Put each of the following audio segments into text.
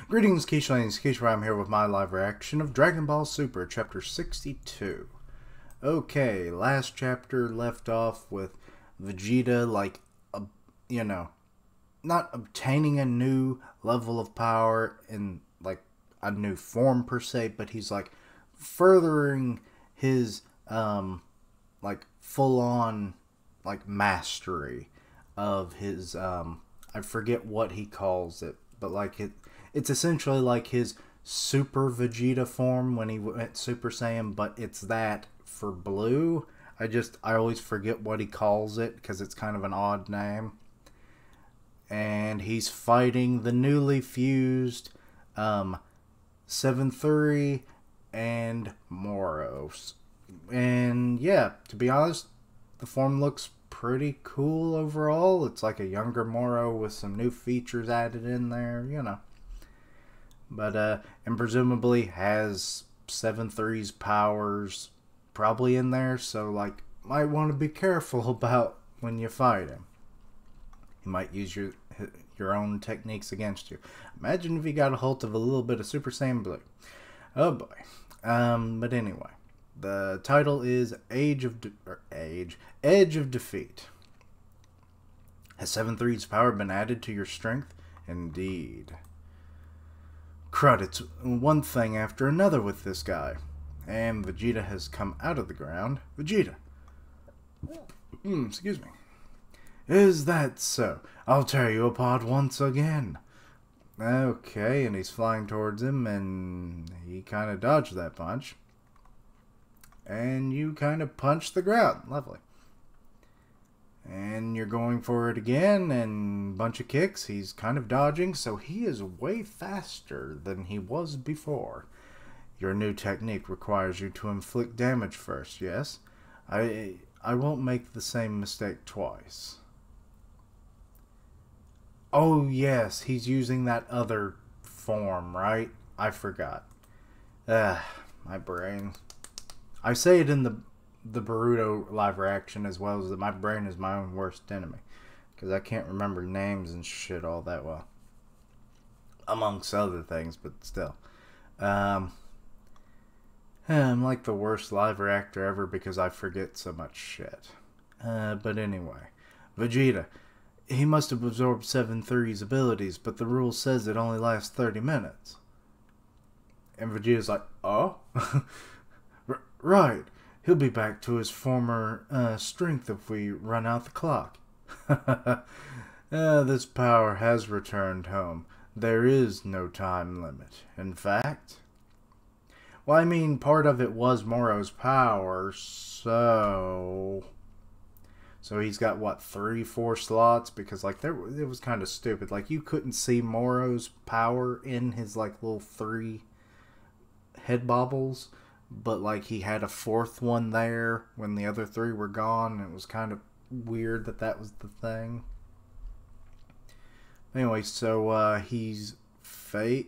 Greetings, Keishlings. Keisha, I'm here with my live reaction of Dragon Ball Super, Chapter 62. Okay, last chapter left off with Vegeta, you know, not obtaining a new level of power in, a new form per se, but he's, furthering his, full-on, mastery of his, I forget what he calls it, but, it's essentially like his Super Vegeta form when he went Super Saiyan, but it's that for blue. I always forget what he calls it because it's kind of an odd name. And he's fighting the newly fused 7-3 and Moro. And yeah, to be honest, the form looks pretty cool overall. It's like a younger Moro with some new features added in there, you know. But, and presumably has 7-3's powers probably in there, so, might want to be careful about when you fight him. He might use your own techniques against you. Imagine if he got a hold of a little bit of Super Saiyan Blue. Oh boy. But anyway, the title is Edge of Defeat. Has 7-3's power been added to your strength? Indeed. Crud, it's one thing after another with this guy. And Vegeta has come out of the ground. Vegeta! Excuse me. Is that so? I'll tear you apart once again. Okay, and he's flying towards him, and he kind of dodged that punch. And you kind of punched the ground. Lovely. And you're going for it again, and bunch of kicks. He's kind of dodging, so he is way faster than he was before. Your new technique requires you to inflict damage first, yes? I won't make the same mistake twice. Oh yes, he's using that other form, right? I forgot. My brain. I say it in the Boruto live reaction as well as that my brain is my own worst enemy. Because I can't remember names and shit all that well. Amongst other things, but still. I'm like the worst live reactor ever because I forget so much shit. But anyway. Vegeta. He must have absorbed 7-3's abilities, but the rule says it only lasts 30 minutes. And Vegeta's like, oh? Right. He'll be back to his former strength if we run out the clock. This power has returned home. There is no time limit. In fact... Well, I mean, part of it was Moro's power, so... So he's got, what, 3-4 slots? Because, it was kind of stupid. You couldn't see Moro's power in his, little 3 head bobbles. But, he had a 4th one there when the other 3 were gone. And it was kind of weird that that was the thing. Anyway, so, he's phasing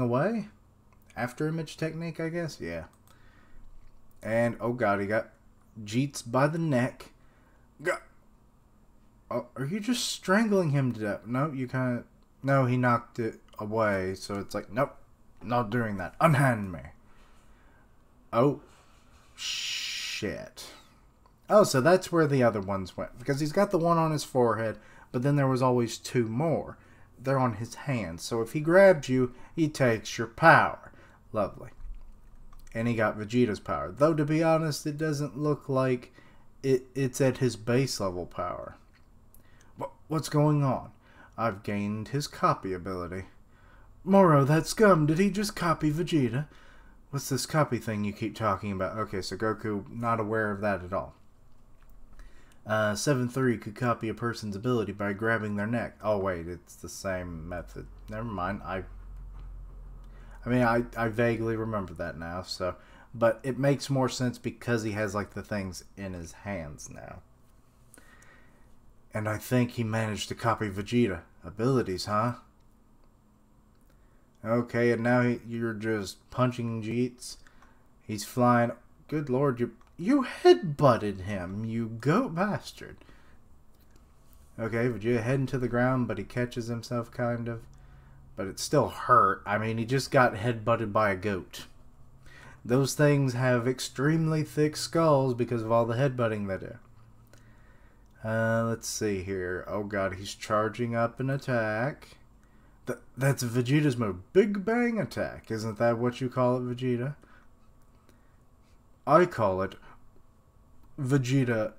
away? After image technique, I guess? Yeah. And, oh god, he got Jeets by the neck. Oh, are you just strangling him to death? No, you kind of... No, he knocked it away, so it's like, nope. Not doing that. Unhand me. Oh. Shit. Oh, so that's where the other ones went. Because he's got the one on his forehead, but then there was always 2 more. They're on his hands. So if he grabs you, he takes your power. Lovely. And he got Vegeta's power. Though, to be honest, it doesn't look like it's at his base level power. What's going on? I've gained his copy ability. Moro, that scum, did he just copy Vegeta? What's this copy thing you keep talking about? Okay, so Goku, not aware of that at all. 7-3 could copy a person's ability by grabbing their neck. Oh, wait, it's the same method. Never mind, I vaguely remember that now, so... But it makes more sense because he has, the things in his hands now. And I think he managed to copy Vegeta. Abilities, huh? Okay, and now you're just punching Jeets. He's flying. Good lord, you headbutted him, you goat bastard. Okay, Vegeta heading to the ground, but he catches himself, kind of. but it still hurt. I mean, he just got headbutted by a goat. Those things have extremely thick skulls because of all the headbutting they do. Let's see here. Oh god, he's charging up an attack. That's Vegeta's move. Big Bang Attack. Isn't that what you call it, Vegeta? I call it Vegeta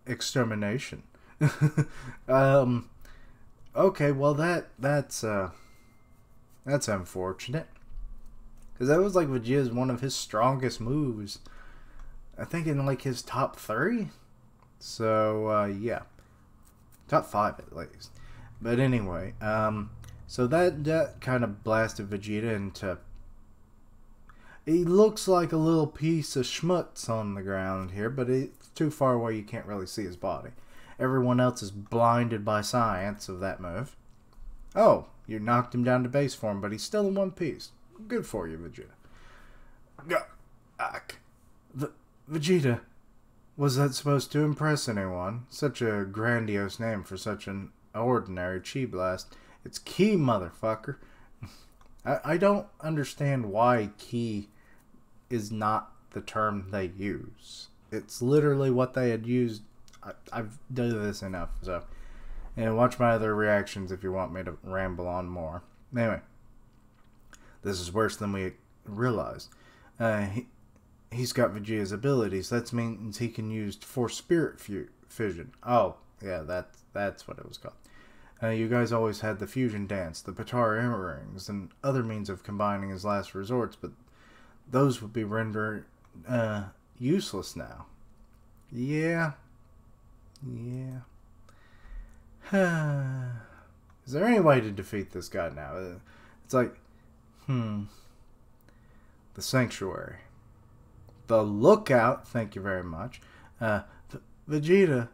Extermination. Okay, well that's unfortunate. Because that was like Vegeta's one of his strongest moves. I think in like his top 3. So, yeah. Top 5 at least. But anyway, so that kind of blasted Vegeta into... He looks like a little piece of schmutz on the ground here, but it's too far away you can't really see his body. Everyone else is blinded by science of that move. Oh, you knocked him down to base form, but he's still in one piece. Good for you, Vegeta. Vegeta, was that supposed to impress anyone? Such a grandiose name for such an ordinary Chi Blast. It's Ki, motherfucker. I don't understand why Ki is not the term they use. It's literally what they had used. I've done this enough, so... And watch my other reactions if you want me to ramble on more. Anyway. This is worse than we realized. He's got Vegeta's abilities. That means he can use Force Spirit Fusion. Oh, yeah, that's what it was called. You guys always had the fusion dance, the Patara earrings, and other means of combining his last resorts, but those would be rendered useless now. Yeah. Yeah. Is there any way to defeat this guy now? It's like, the Sanctuary. The Lookout, thank you very much. Vegeta.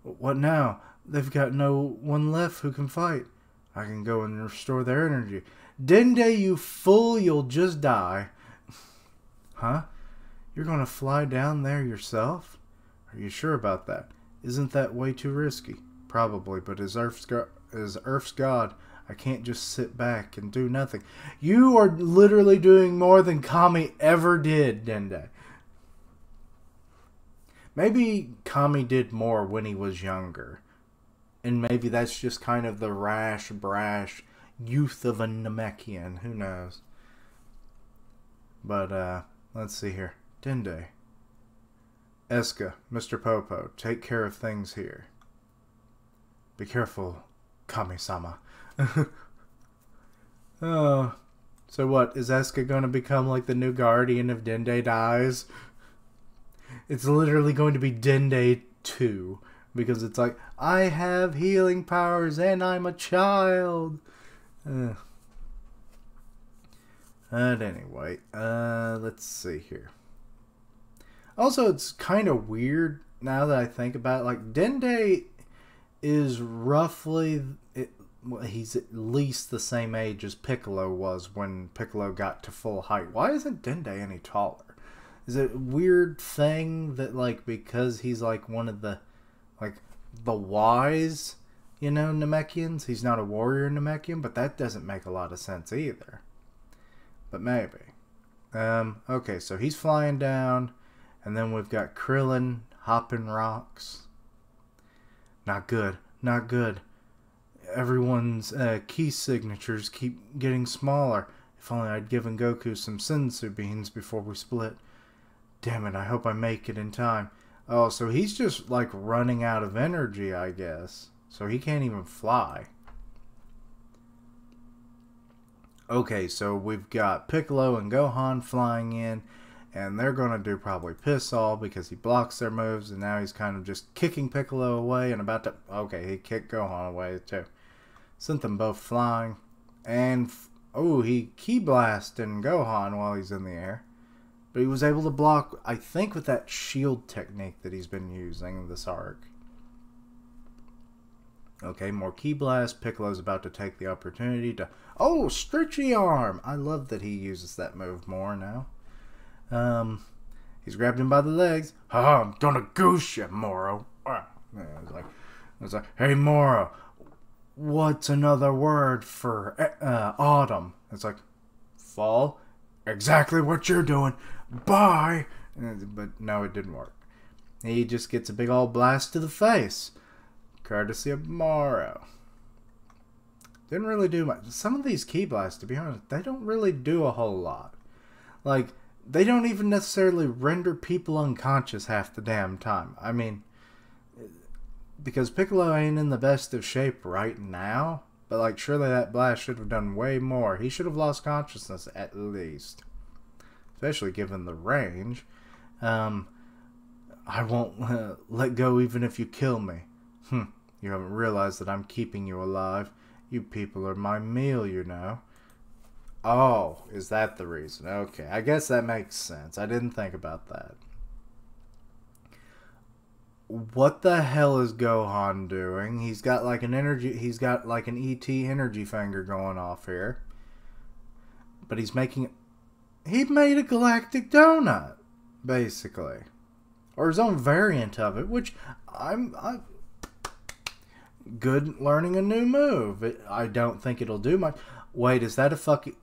What now? They've got no one left who can fight. I can go and restore their energy. Dende, you fool, you'll just die. Huh? You're gonna fly down there yourself? Are you sure about that? Isn't that way too risky? Probably, but as Earth's God, I can't just sit back and do nothing. You are literally doing more than Kami ever did, Dende. Maybe Kami did more when he was younger. And maybe that's just kind of the rash, brash youth of a Namekian. Who knows? But, let's see here. Dende. Eska, Mr. Popo, take care of things here. Be careful, Kami-sama. Oh. So what, is Eska going to become like the new guardian if Dende dies? It's literally going to be Dende 2. Because it's like, I have healing powers and I'm a child. But anyway, let's see here. Also, it's kind of weird now that I think about it. Like, Dende is roughly... he's at least the same age as Piccolo was when Piccolo got to full height. Why isn't Dende any taller? Is it a weird thing that, like, because he's, like, one of the... like, the wise, you know, Namekians. He's not a warrior Namekian, but that doesn't make a lot of sense either. But maybe. Okay, so he's flying down, and then we've got Krillin hopping rocks. Not good. Not good. Everyone's key signatures keep getting smaller. If only I'd given Goku some senzu beans before we split. Damn it, I hope I make it in time. Oh, so he's just, like, running out of energy, I guess. So he can't even fly. Okay, so we've got Piccolo and Gohan flying in. And they're going to do probably Piss All because he blocks their moves. And now he's kind of just kicking Piccolo away and about to... Okay, he kicked Gohan away, too. Sent them both flying. And, oh, he Ki blasted Gohan while he's in the air. But he was able to block, I think, with that shield technique that he's been using this arc. Okay, more Ki Blast. Piccolo's about to take the opportunity to... Oh, Stretchy Arm! I love that he uses that move more now. He's grabbed him by the legs. Ha! I'm gonna goose you, Moro. It's like, hey, Moro, what's another word for autumn? It's like, fall. Exactly what you're doing. Bye. But no, it didn't work. He just gets a big old blast to the face. Courtesy of Moro. Didn't really do much. Some of these key blasts, to be honest, they don't really do a whole lot. Like, they don't even necessarily render people unconscious half the damn time. I mean, because Piccolo ain't in the best of shape right now, but like, surely that blast should have done way more. He should have lost consciousness at least. Especially given the range. I won't let go even if you kill me. You haven't realized that I'm keeping you alive. You people are my meal, you know. Oh, is that the reason? Okay, I guess that makes sense. I didn't think about that. What the hell is Gohan doing? He's got like an ET energy finger going off here. But he made a galactic donut, basically. Or his own variant of it, which I'm good learning a new move. I don't think it'll do much. Wait, is that a fucking...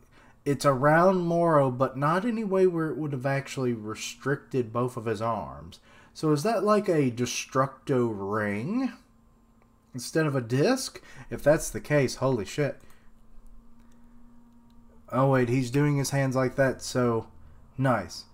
It's around Moro, but not any way where it would have actually restricted both of his arms. So is that like a Destructo ring instead of a disc? If that's the case, holy shit. Oh wait, he's doing his hands like that, so nice.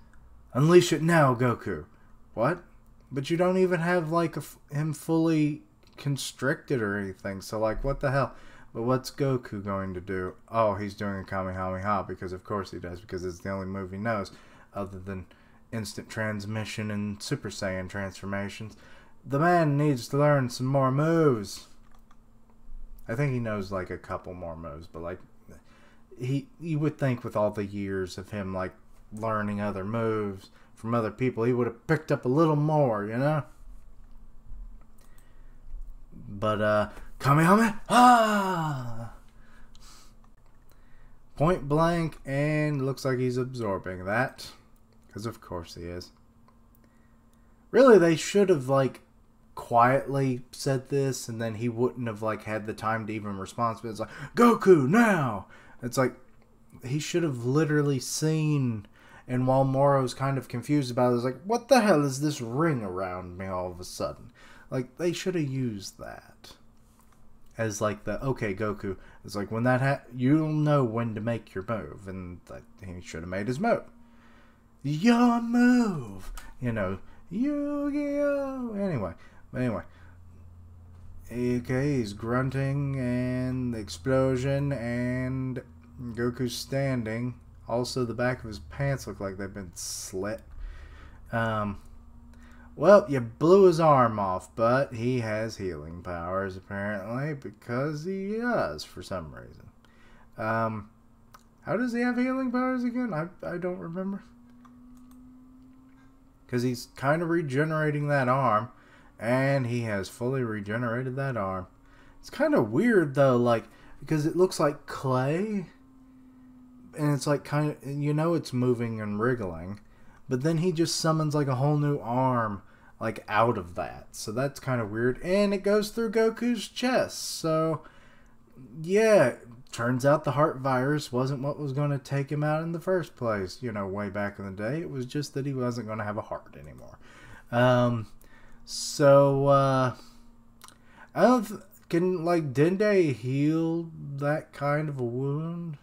Unleash it now, Goku. What? But you don't even have like him fully constricted or anything, so like what the hell? But what's Goku going to do? Oh, he's doing a Kamehameha, because of course he does, because it's the only move he knows other than instant transmission and Super Saiyan transformations. The man needs to learn some more moves. I think he knows like a couple more moves, but like you would think with all the years of him like learning other moves from other people, he would have picked up a little more, you know? But, Kamehameha! Point blank, and looks like he's absorbing that. Because of course he is. Really, they should have, like, quietly said this, and then he wouldn't have, like, had the time to even respond. But it's like, Goku, now! It's like, he should have literally seen... And while Moro's kind of confused about it, it's like, what the hell is this ring around me all of a sudden? Like, they should have used that as like the, okay, Goku, it's like when that you'll know when to make your move, and like, he should have made his move. Your move! You know, Yu-Gi-Oh! Anyway. Okay, he's grunting, and the explosion, and Goku's standing. Also, the back of his pants look like they've been slit. Well, you blew his arm off, but he has healing powers, apparently, because he does, for some reason. How does he have healing powers again? I don't remember. Because he's kind of regenerating that arm, and he has fully regenerated that arm. It's kind of weird, though, like, because it looks like clay, and it's like kind of, you know, it's moving and wriggling, but then he just summons like a whole new arm like out of that, so that's kind of weird. And it goes through Goku's chest, so yeah, turns out the heart virus wasn't what was going to take him out in the first place, you know, way back in the day. It was just that he wasn't going to have a heart anymore. I don't can like Dende heal that kind of a wound?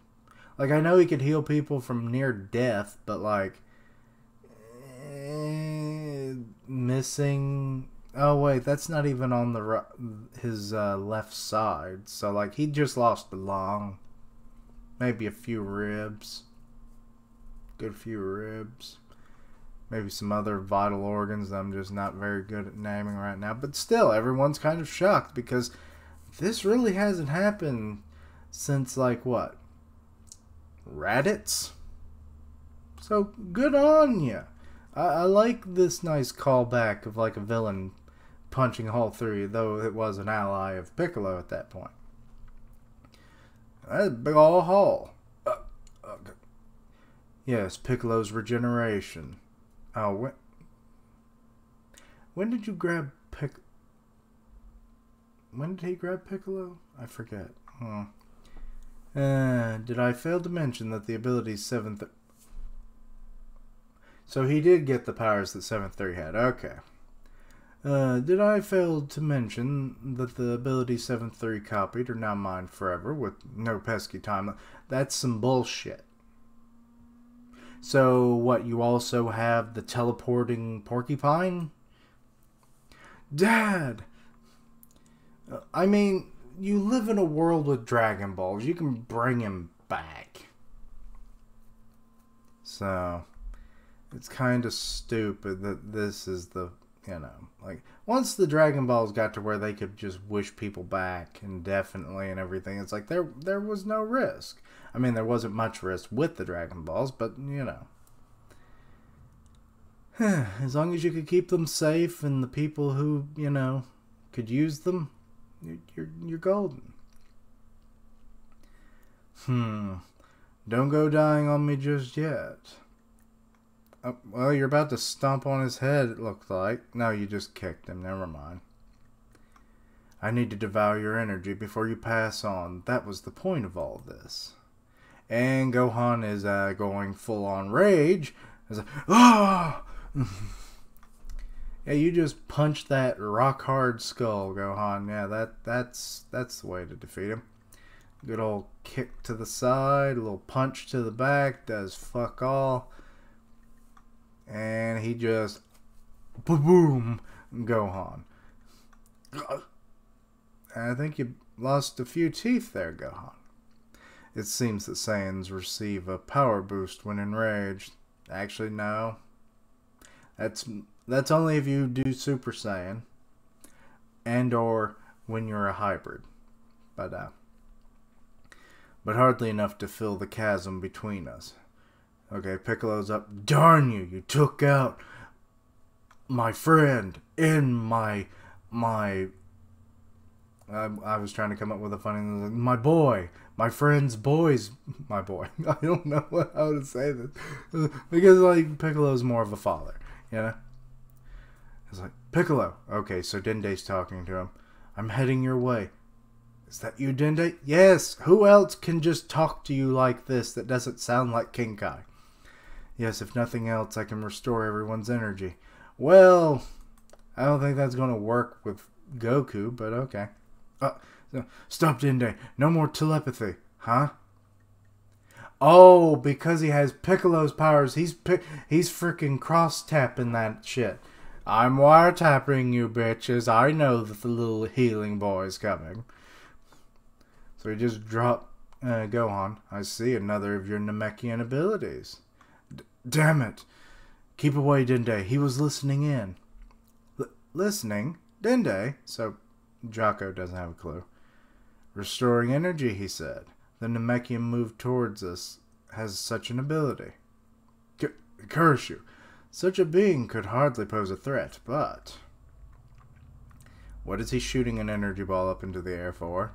Like, I know he could heal people from near death, but, like, missing... Oh, wait, that's not even on his left side. So, like, he just lost a lung. Maybe a few ribs. Good few ribs. Maybe some other vital organs that I'm just not very good at naming right now. But still, everyone's kind of shocked because this really hasn't happened since, like, what? Raditz? So good on ya. I like this nice callback of like a villain punching a hole through you, though it was an ally of Piccolo at that point. That's a big ol' hole. Okay. Yes, Piccolo's regeneration. Oh, when did you grab when did he grab Piccolo? I forget. Did I fail to mention that the ability 7th... So he did get the powers that 7-3 had. Okay. Did I fail to mention that the ability 7-3 copied are now mine forever with no pesky time? That's some bullshit. So, what, you also have the teleporting porcupine? Dad! I mean, you live in a world with Dragon Balls. You can bring him back. So, it's kind of stupid that this is the, like, once the Dragon Balls got to where they could just wish people back indefinitely and everything, it's like there was no risk. I mean, there wasn't much risk with the Dragon Balls, but, as long as you could keep them safe and the people who, could use them, you're golden. Don't go dying on me just yet. Well, you're about to stomp on his head, it looked like. No, you just kicked him. Never mind. I need to devour your energy before you pass on. That was the point of all this. And Gohan is going full-on rage. He's like, ah! Yeah, you just punch that rock-hard skull, Gohan. Yeah, that's the way to defeat him. Good old kick to the side, a little punch to the back, does fuck all. And he just, boom, Gohan. I think you lost a few teeth there, Gohan. It seems that Saiyans receive a power boost when enraged. Actually, no. That's only if you do Super Saiyan. And or when you're a hybrid. But hardly enough to fill the chasm between us. Okay, Piccolo's up. Darn you! You took out my friend in my I was trying to come up with a funny... My boy! My friend's boy's... My boy. I don't know how to say this. Because, like, Piccolo's more of a father, It's like, Piccolo! Okay, so Dende's talking to him. I'm heading your way. Is that you, Dende? Yes! Who else can just talk to you like this that doesn't sound like King Kai? Yes, if nothing else, I can restore everyone's energy. Well, I don't think that's going to work with Goku, but okay. Stop, Dende. No more telepathy. Huh? Oh, because he has Piccolo's powers, he's freaking cross-tapping that shit. I'm wiretapping you, bitches. I know that the little healing boy's coming. So he just dropped Gohan. I see another of your Namekian abilities. Damn it. Keep away, Dende. He was listening in. Listening? Dende? So Jocko doesn't have a clue. Restoring energy, he said. The Namekian moved towards us has such an ability. Curse you. Such a being could hardly pose a threat, but... What is he shooting an energy ball up into the air for?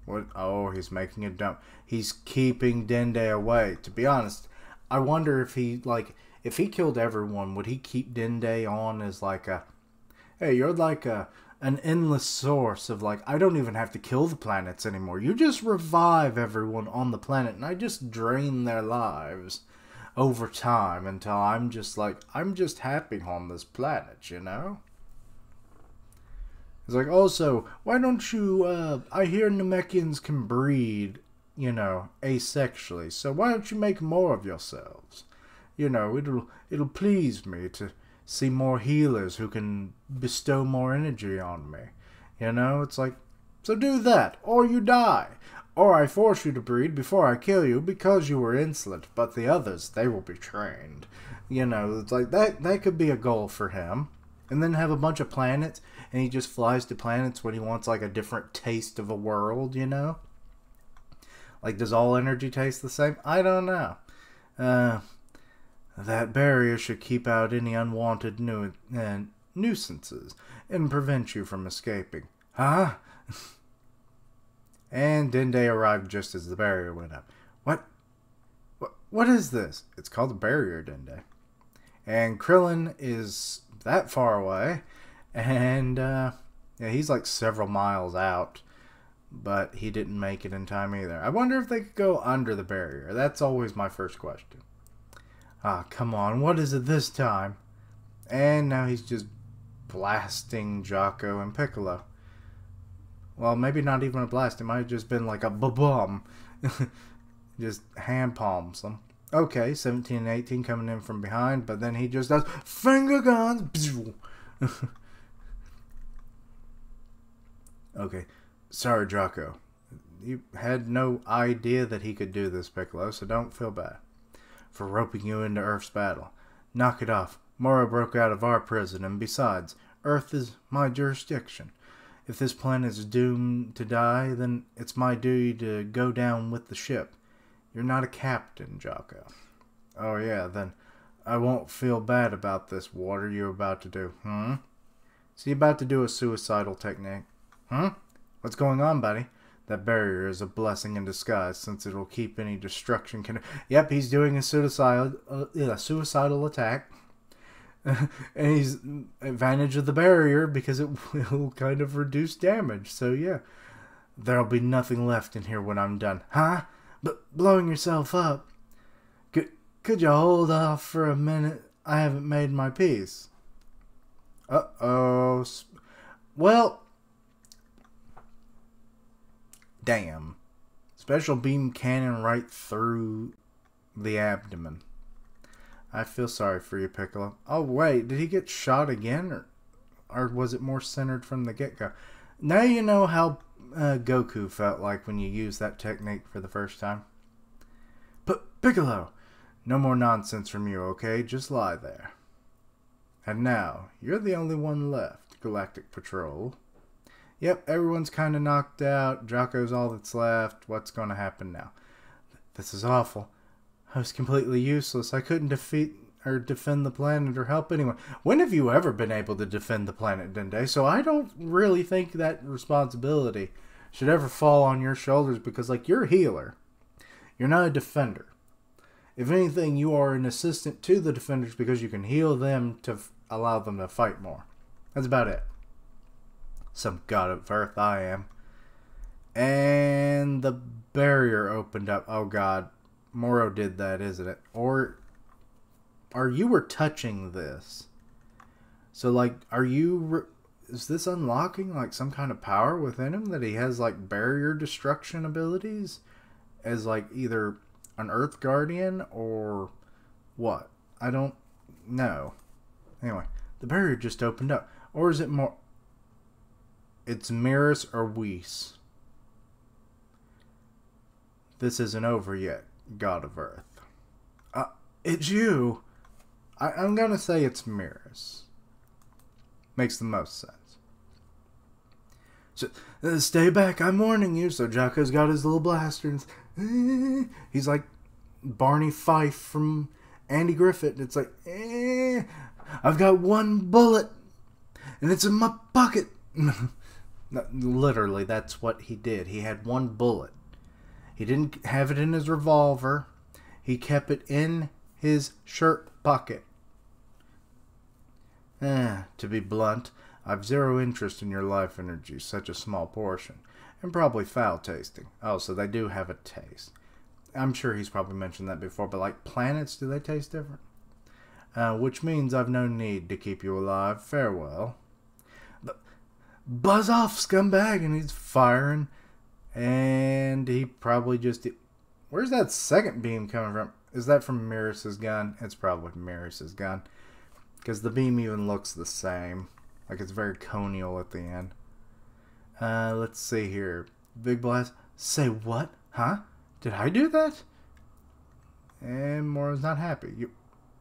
What? Oh, he's making a dump. He's keeping Dende away. To be honest, I wonder if he, if he killed everyone, would he keep Dende on as hey, you're an endless source of I don't even have to kill the planets anymore. You just revive everyone on the planet and I just drain their lives over time until I'm just I'm just happy on this planet, It's also, why don't you, I hear Namekians can breed, asexually, so why don't you make more of yourselves? It'll please me to see more healers who can bestow more energy on me. It's so do that, or you die. Or I force you to breed before I kill you because you were insolent, but the others, they will be trained. It's that could be a goal for him. And then have a bunch of planets, and he just flies to planets when he wants a different taste of a world, does all energy taste the same? I don't know. That barrier should keep out any unwanted nuisances and prevent you from escaping. Huh? And Dende arrived just as the barrier went up. What is this? It's called the barrier, Dende. And Krillin is that far away, and Yeah, he's like several miles out, but he didn't make it in time either. I wonder if they could go under the barrier. That's always my first question. Ah, come on, what is it this time? And now he's just blasting Jocko and Piccolo. Well, maybe not even a blast. It might have just been like a ba-bum. Just hand palms them. Okay, 17 and 18 coming in from behind, but then he just does finger guns. Okay, sorry, Jocko. You had no idea that he could do this, Piccolo, so don't feel bad for roping you into Earth's battle. Knock it off. Moro broke out of our prison, and besides, Earth is my jurisdiction. If this planet is doomed to die, then it's my duty to go down with the ship. You're not a captain, Jocko. Oh yeah, then I won't feel bad about this. What are you about to do? Is he about to do a suicidal technique? What's going on, buddy? That barrier is a blessing in disguise, since it'll keep any destruction. Yep, he's doing a suicidal attack. And he's advantage of the barrier because it will kind of reduce damage. So yeah, there'll be nothing left in here when I'm done. Huh? But blowing yourself up? Could you hold off for a minute? I haven't made my peace. Uh-oh. Well, damn. Special beam cannon right through the abdomen. I feel sorry for you, Piccolo. Oh, wait. Did he get shot again? Or was it more centered from the get-go? Now you know how Goku felt like when you used that technique for the first time. But, Piccolo, no more nonsense from you, okay? Just lie there. And now, you're the only one left, Galactic Patrol. Yep, everyone's kind of knocked out. Jocko's all that's left. What's going to happen now? This is awful. I was completely useless. I couldn't defeat or defend the planet or help anyone. When have you ever been able to defend the planet, Dende? So I don't really think that responsibility should ever fall on your shoulders because, like, you're a healer. You're not a defender. If anything, you are an assistant to the defenders because you can heal them to allow them to fight more. That's about it. Some god of Earth I am. And the barrier opened up. Oh god. Moro did that, isn't it? Or you were touching this. So, like, is this unlocking, like, some kind of power within him that he has, like, barrier destruction abilities? As, like, either an Earth Guardian or what? I don't know. Anyway, the barrier just opened up. Or is it more... It's Merus or Whis. This isn't over yet, God of Earth. It's you. I'm gonna say it's Merus. Makes the most sense. So, stay back, I'm warning you. So Jocko's got his little blaster. And he's like Barney Fife from Andy Griffith. It's like, I've got one bullet. And it's in my pocket. Literally, that's what he did. He had one bullet. He didn't have it in his revolver. He kept it in his shirt pocket. To be blunt, I've zero interest in your life energy, such a small portion. And probably foul tasting. Oh, so they do have a taste. I'm sure he's probably mentioned that before, but like planets, do they taste different? Which means I've no need to keep you alive. Farewell. Buzz off, scumbag! And he's firing. And he probably just... Where's that second beam coming from? Is that from Merus' gun? It's probably Merus' gun. Because the beam even looks the same. Like it's very conial at the end. Let's see here. Big blast. Say what? Huh? Did I do that? And Moro's not happy. You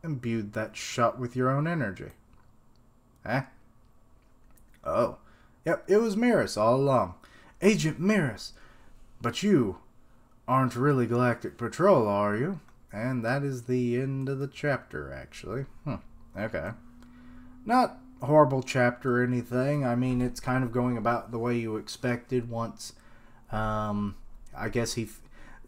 imbued that shot with your own energy. Eh? Oh. Yep, it was Merus all along. Agent Merus. But you aren't really Galactic Patrol, are you? And that is the end of the chapter, actually. Okay. Not a horrible chapter or anything. I mean, it's kind of going about the way you expected once. I guess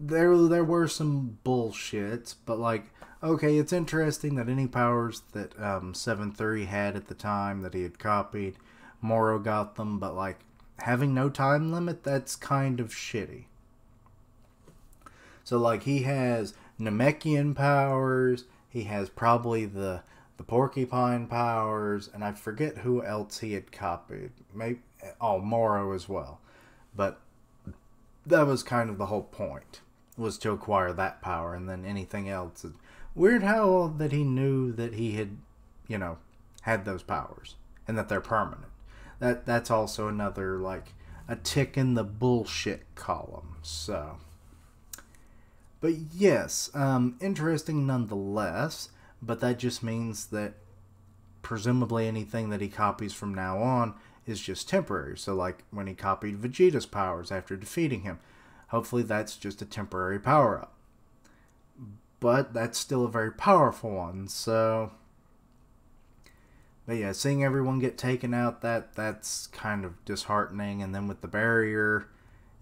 there were some bullshits, but like, okay, it's interesting that any powers that 7-3 had at the time that he had copied Moro got them, but like having no time limit, that's kind of shitty. So like he has Namekian powers, he has probably the porcupine powers, and I forget who else he had copied. Maybe Moro as well. But that was kind of the whole point, was to acquire that power, and then anything else. Weird how that he knew that he had, had those powers, and that they're permanent. That's also another, like, a tick in the bullshit column, so. But yes, interesting nonetheless, but that just means that presumably anything that he copies from now on is just temporary. So like when he copied Vegeta's powers after defeating him, hopefully that's just a temporary power-up. But that's still a very powerful one, so. But yeah, seeing everyone get taken out, that's kind of disheartening. And then with the barrier,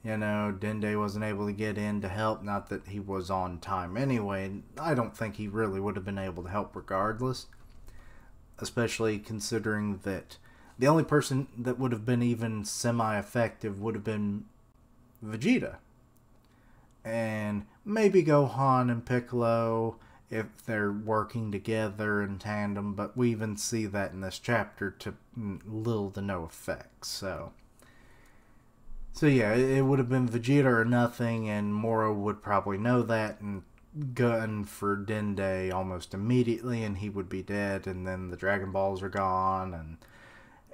Dende wasn't able to get in to help. Not that he was on time anyway. I don't think he really would have been able to help regardless. Especially considering that the only person that would have been even semi-effective would have been Vegeta. And maybe Gohan and Piccolo if they're working together in tandem. But we even see that in this chapter to little to no effect. So yeah, it would have been Vegeta or nothing, and Moro would probably know that and gun for Dende almost immediately, and he would be dead, and then the Dragon Balls are gone, and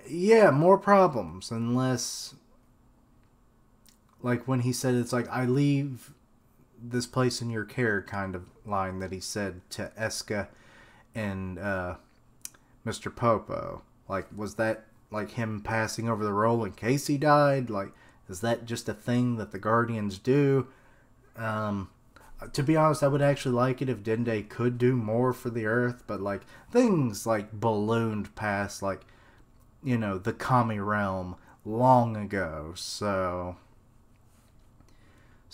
yeah, more problems, unless, like when he said, it's like, I leave this place in your care kind of line that he said to Eska and Mr. Popo. Like, was that like him passing over the role in case he died? Like, is that just a thing that the Guardians do? To be honest, I would actually like it if Dende could do more for the Earth, but like things like ballooned past like, the Kami realm long ago. So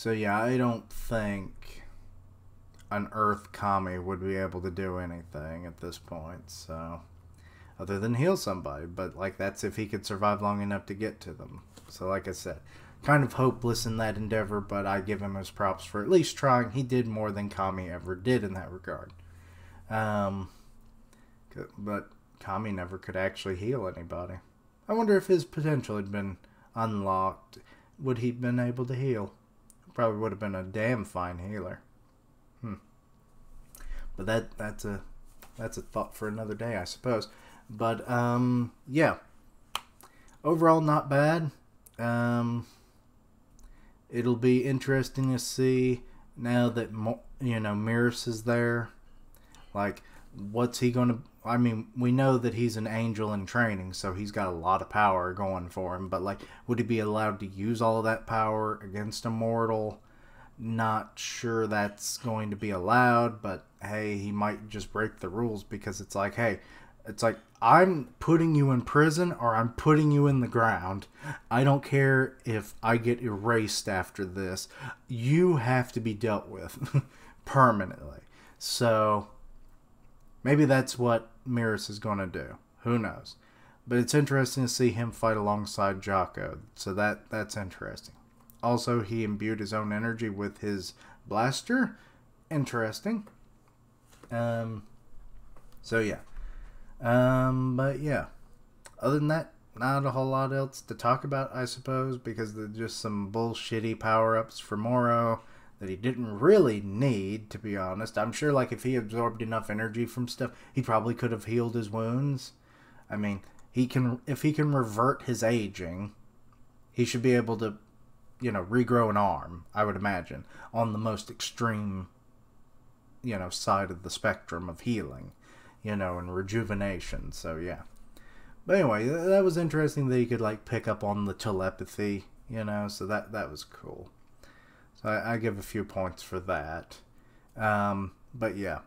yeah, I don't think an Earth Kami would be able to do anything at this point. So other than heal somebody, but like that's if he could survive long enough to get to them. So like I said, kind of hopeless in that endeavor, but I give him his props for at least trying. He did more than Kami ever did in that regard. But Kami never could actually heal anybody. I wonder if his potential had been unlocked. Would he have been able to heal? Probably would have been a damn fine healer. But that's a thought for another day, I suppose. But yeah. Overall, not bad. It'll be interesting to see now that Merus is there. Like, what's he gonna? I mean, we know that he's an angel in training, so he's got a lot of power going for him. But like, would he be allowed to use all of that power against a mortal? Not sure that's going to be allowed. But hey, he might just break the rules because it's like, hey. It's like, I'm putting you in prison or I'm putting you in the ground. I don't care if I get erased after this. You have to be dealt with permanently. So, maybe that's what Merus is going to do. Who knows? But it's interesting to see him fight alongside Jocko. So that's interesting. Also, he imbued his own energy with his blaster. Interesting. So, yeah. But yeah, other than that, not a whole lot else to talk about, I suppose, because there's just some bullshitty power-ups for Moro that he didn't really need, to be honest. I'm sure, like, if he absorbed enough energy from stuff, he probably could have healed his wounds. I mean, if he can revert his aging, he should be able to, regrow an arm, I would imagine, on the most extreme, side of the spectrum of healing. And rejuvenation, so yeah. But anyway, that was interesting that he could, like, pick up on the telepathy, so that was cool. So I give a few points for that. But yeah.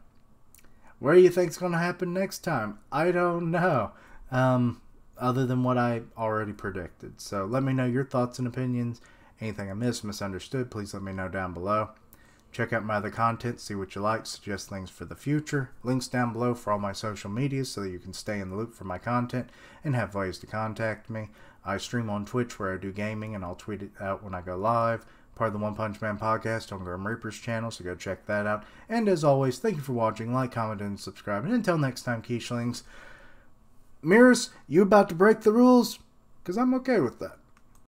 What do you think's going to happen next time? I don't know. Other than what I already predicted. So let me know your thoughts and opinions. Anything I missed, misunderstood, please let me know down below. Check out my other content, see what you like, suggest things for the future. Links down below for all my social media so that you can stay in the loop for my content and have ways to contact me. I stream on Twitch where I do gaming and I'll tweet it out when I go live. Part of the One Punch Man podcast on Grim Reaper's channel, so go check that out. And as always, thank you for watching, like, comment, and subscribe. And until next time, Quiche-lings, Merus, you about to break the rules? Because I'm okay with that.